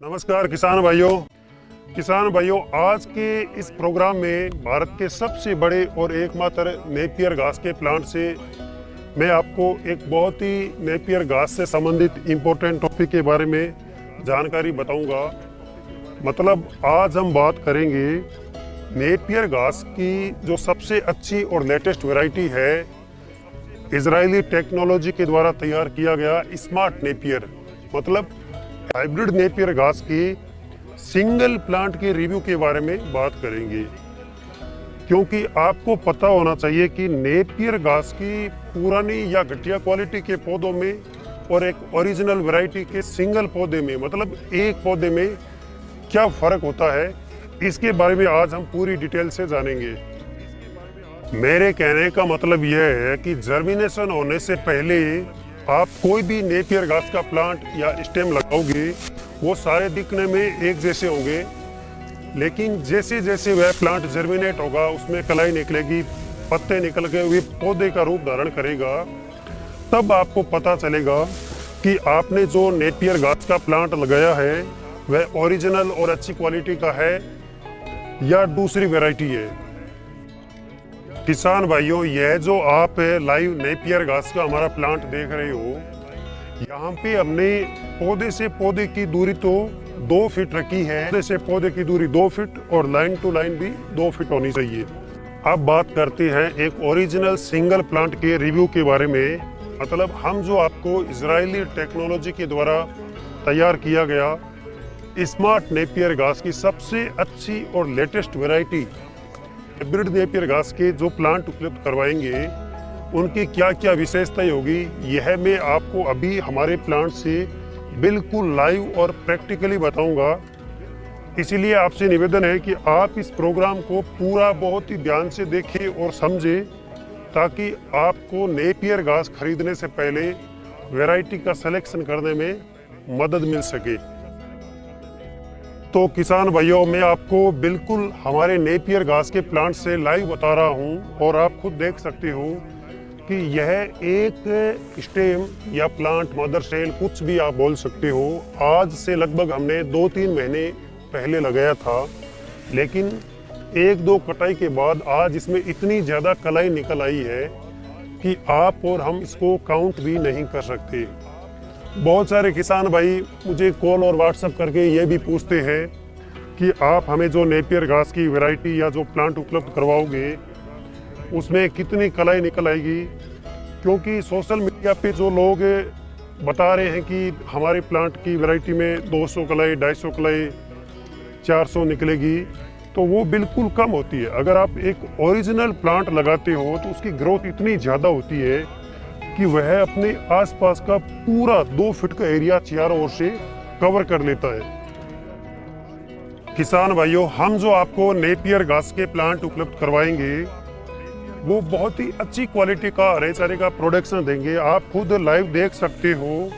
नमस्कार किसान भाइयों, आज के इस प्रोग्राम में भारत के सबसे बड़े और एकमात्र नेपियर घास के प्लांट से मैं आपको एक बहुत ही नेपियर घास से संबंधित इम्पोर्टेंट टॉपिक के बारे में जानकारी बताऊंगा। मतलब आज हम बात करेंगे नेपियर घास की जो सबसे अच्छी और लेटेस्ट वैरायटी है, इजरायली टेक्नोलॉजी के द्वारा तैयार किया गया स्मार्ट नेपियर, मतलब हाइब्रिड नेपियर घास की सिंगल प्लांट के रिव्यू के बारे में बात करेंगे। क्योंकि आपको पता होना चाहिए कि नेपियर घास की पुरानी या घटिया क्वालिटी के पौधों में और एक ओरिजिनल वैरायटी के सिंगल पौधे में, मतलब एक पौधे में क्या फर्क होता है, इसके बारे में आज हम पूरी डिटेल से जानेंगे। मेरे कहने का मतलब यह है कि जर्मिनेशन होने से पहले आप कोई भी नेपियर घास का प्लांट या स्टेम लगाओगे, वो सारे दिखने में एक जैसे होंगे, लेकिन जैसे जैसे वह प्लांट जर्मिनेट होगा, उसमें कलाई निकलेगी, पत्ते निकल के वे पौधे का रूप धारण करेगा, तब आपको पता चलेगा कि आपने जो नेपियर घास का प्लांट लगाया है वह ओरिजिनल और अच्छी क्वालिटी का है या दूसरी वैरायटी है। किसान भाइयों, यह जो आप लाइव नेपियर घास का हमारा प्लांट देख रहे हो, यहाँ पे हमने पौधे से पौधे की दूरी तो 2 फीट रखी है। पौधे से पौधे की दूरी 2 फीट और लाइन टू लाइन भी 2 फीट होनी चाहिए। अब बात करते हैं एक ओरिजिनल सिंगल प्लांट के रिव्यू के बारे में। मतलब हम जो आपको इजरायली टेक्नोलॉजी के द्वारा तैयार किया गया स्मार्ट नेपियर घास की सबसे अच्छी और लेटेस्ट वैरायटी हाइब्रिड नेपियर घास के जो प्लांट उपलब्ध करवाएंगे, उनकी क्या क्या विशेषताएं होगी, यह मैं आपको अभी हमारे प्लांट से बिल्कुल लाइव और प्रैक्टिकली बताऊंगा। इसीलिए आपसे निवेदन है कि आप इस प्रोग्राम को पूरा बहुत ही ध्यान से देखें और समझें, ताकि आपको नेपियर घास खरीदने से पहले वैरायटी का सिलेक्शन करने में मदद मिल सके। तो किसान भाइयों, मैं आपको बिल्कुल हमारे नेपियर घास के प्लांट से लाइव बता रहा हूं और आप खुद देख सकते हो कि यह एक स्टेम या प्लांट, मदर सेल, कुछ भी आप बोल सकते हो, आज से लगभग हमने 2-3 महीने पहले लगाया था, लेकिन 1-2 कटाई के बाद आज इसमें इतनी ज़्यादा कलाई निकल आई है कि आप और हम इसको काउंट भी नहीं कर सकते। बहुत सारे किसान भाई मुझे कॉल और व्हाट्सएप करके ये भी पूछते हैं कि आप हमें जो नेपियर घास की वैरायटी या जो प्लांट उपलब्ध करवाओगे उसमें कितनी कलाई निकल आएगी। क्योंकि सोशल मीडिया पे जो लोग बता रहे हैं कि हमारे प्लांट की वैरायटी में 200 कलाई, 250 कलाई, 400 निकलेगी, तो वो बिल्कुल कम होती है। अगर आप एक ओरिजिनल प्लांट लगाते हो तो उसकी ग्रोथ इतनी ज़्यादा होती है कि वह अपने आसपास का पूरा 2 फीट का एरिया चारों ओर से कवर कर लेता है। किसान भाइयों, हम जो आपको नेपियर घास के प्लांट उपलब्ध करवाएंगे वो बहुत ही अच्छी क्वालिटी का हरे चारे का प्रोडक्शन देंगे। आप खुद लाइव देख सकते हो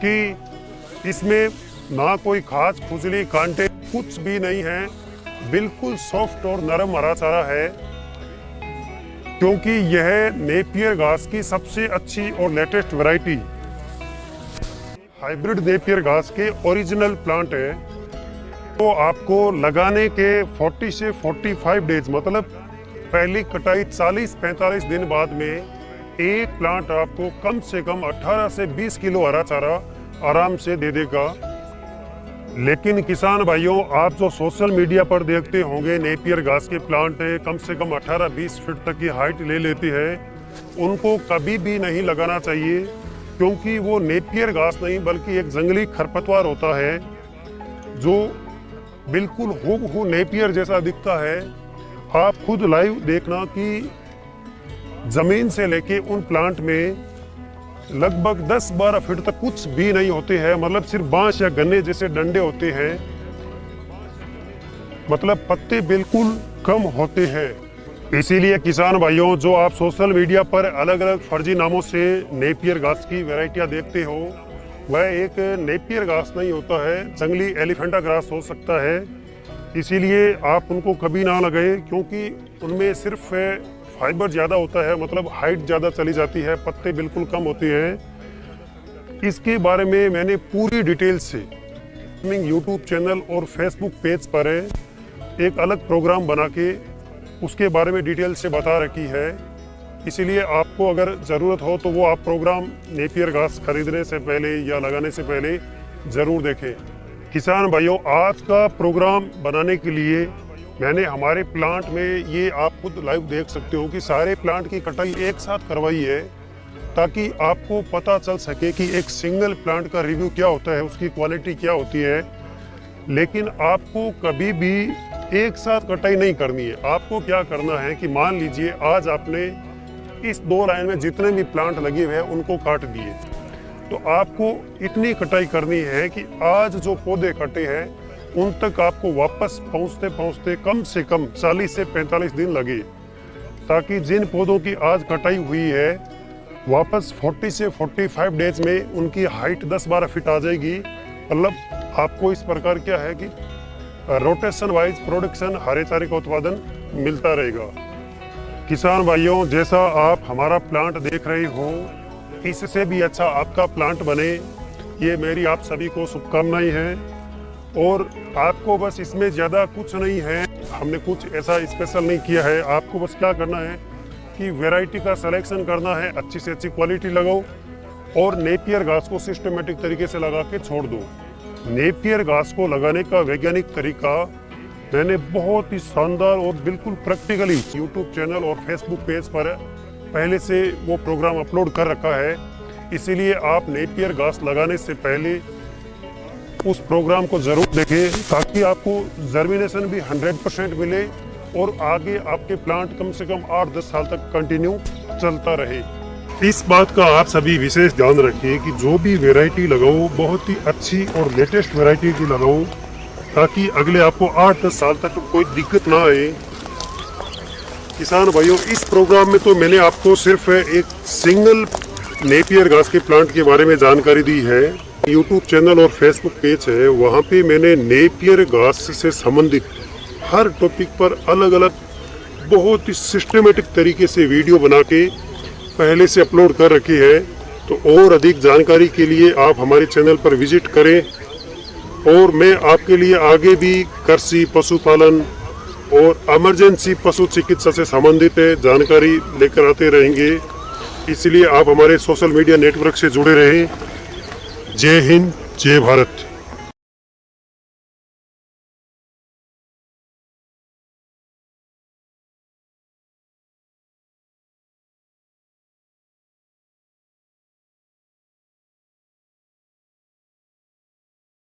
कि इसमें ना कोई खास खुजली, कांटे कुछ भी नहीं है, बिल्कुल सॉफ्ट और नरम हरा चारा है। क्योंकि यह नेपियर घास की सबसे अच्छी और लेटेस्ट वैरायटी हाइब्रिड नेपियर घास के ओरिजिनल प्लांट है, तो आपको लगाने के 40 से 45 डेज, मतलब पहली कटाई 40-45 दिन बाद में एक प्लांट आपको कम से कम 18 से 20 किलो हरा चारा आराम से दे देगा। लेकिन किसान भाइयों, आप जो सोशल मीडिया पर देखते होंगे नेपियर घास के प्लांट कम से कम 18-20 फीट तक की हाइट ले लेती है, उनको कभी भी नहीं लगाना चाहिए। क्योंकि वो नेपियर घास नहीं बल्कि एक जंगली खरपतवार होता है जो बिल्कुल हूबहू नेपियर जैसा दिखता है। आप खुद लाइव देखना कि जमीन से लेके उन प्लांट में लगभग 10-12 फीट तक कुछ भी नहीं होते हैं, मतलब सिर्फ बांस या गन्ने जैसे डंडे होते हैं, मतलब पत्ते बिल्कुल कम होते हैं। इसीलिए किसान भाइयों, जो आप सोशल मीडिया पर अलग अलग फर्जी नामों से नेपियर घास की वैरायटियां देखते हो, वह एक नेपियर घास नहीं होता है, जंगली एलिफेंटा ग्रास हो सकता है। इसीलिए आप उनको कभी ना लगाएं, क्योंकि उनमें सिर्फ फाइबर ज़्यादा होता है, मतलब हाइट ज़्यादा चली जाती है, पत्ते बिल्कुल कम होते हैं। इसके बारे में मैंने पूरी डिटेल से फार्मिंग यूट्यूब चैनल और फेसबुक पेज पर एक अलग प्रोग्राम बना के उसके बारे में डिटेल से बता रखी है। इसीलिए आपको अगर ज़रूरत हो तो वो आप प्रोग्राम नेपियर घास खरीदने से पहले या लगाने से पहले ज़रूर देखें। किसान भाइयों, आज का प्रोग्राम बनाने के लिए मैंने हमारे प्लांट में, ये आप खुद लाइव देख सकते हो कि सारे प्लांट की कटाई एक साथ करवाई है, ताकि आपको पता चल सके कि एक सिंगल प्लांट का रिव्यू क्या होता है, उसकी क्वालिटी क्या होती है। लेकिन आपको कभी भी एक साथ कटाई नहीं करनी है। आपको क्या करना है कि मान लीजिए आज आपने इस 2 लाइन में जितने भी प्लांट लगे हुए हैं उनको काट दिए, तो आपको इतनी कटाई करनी है कि आज जो पौधे कटे हैं उन तक आपको वापस पहुंचते पहुंचते कम से कम 40 से 45 दिन लगे, ताकि जिन पौधों की आज कटाई हुई है वापस 40 से 45 डेज में उनकी हाइट 10-12 फीट आ जाएगी। मतलब आपको इस प्रकार क्या है कि रोटेशन वाइज प्रोडक्शन, हरे चारे का उत्पादन मिलता रहेगा। किसान भाइयों, जैसा आप हमारा प्लांट देख रहे हो, इससे भी अच्छा आपका प्लांट बने, ये मेरी आप सभी को शुभकामनाएं हैं। और आपको बस इसमें ज़्यादा कुछ नहीं है, हमने कुछ ऐसा स्पेशल नहीं किया है। आपको बस क्या करना है कि वैरायटी का सिलेक्शन करना है, अच्छी से अच्छी क्वालिटी लगाओ और नेपियर घास को सिस्टमेटिक तरीके से लगा के छोड़ दो। नेपियर घास को लगाने का वैज्ञानिक तरीका मैंने बहुत ही शानदार और बिल्कुल प्रैक्टिकली यूट्यूब चैनल और फेसबुक पेज पर पहले से वो प्रोग्राम अपलोड कर रखा है। इसीलिए आप नेपियर घास लगाने से पहले उस प्रोग्राम को ज़रूर देखें, ताकि आपको जर्मिनेशन भी 100% मिले और आगे आपके प्लांट कम से कम 8-10 साल तक कंटिन्यू चलता रहे। इस बात का आप सभी विशेष ध्यान रखिए कि जो भी वैरायटी लगाओ बहुत ही अच्छी और लेटेस्ट वैरायटी की लगाओ, ताकि अगले आपको 8-10 साल तक कोई दिक्कत ना आए। किसान भाइयों, इस प्रोग्राम में तो मैंने आपको सिर्फ एक सिंगल नेपियर घास के प्लांट के बारे में जानकारी दी है। यूट्यूब चैनल और फेसबुक पेज है, वहाँ पे मैंने नेपियर घास से संबंधित हर टॉपिक पर अलग अलग बहुत ही सिस्टमेटिक तरीके से वीडियो बना के पहले से अपलोड कर रखी है। तो और अधिक जानकारी के लिए आप हमारे चैनल पर विजिट करें, और मैं आपके लिए आगे भी कृषि, पशुपालन और इमरजेंसी पशु चिकित्सा से संबंधित जानकारी लेकर आते रहेंगे। इसलिए आप हमारे सोशल मीडिया नेटवर्क से जुड़े रहें। जय हिंद, जय भारत।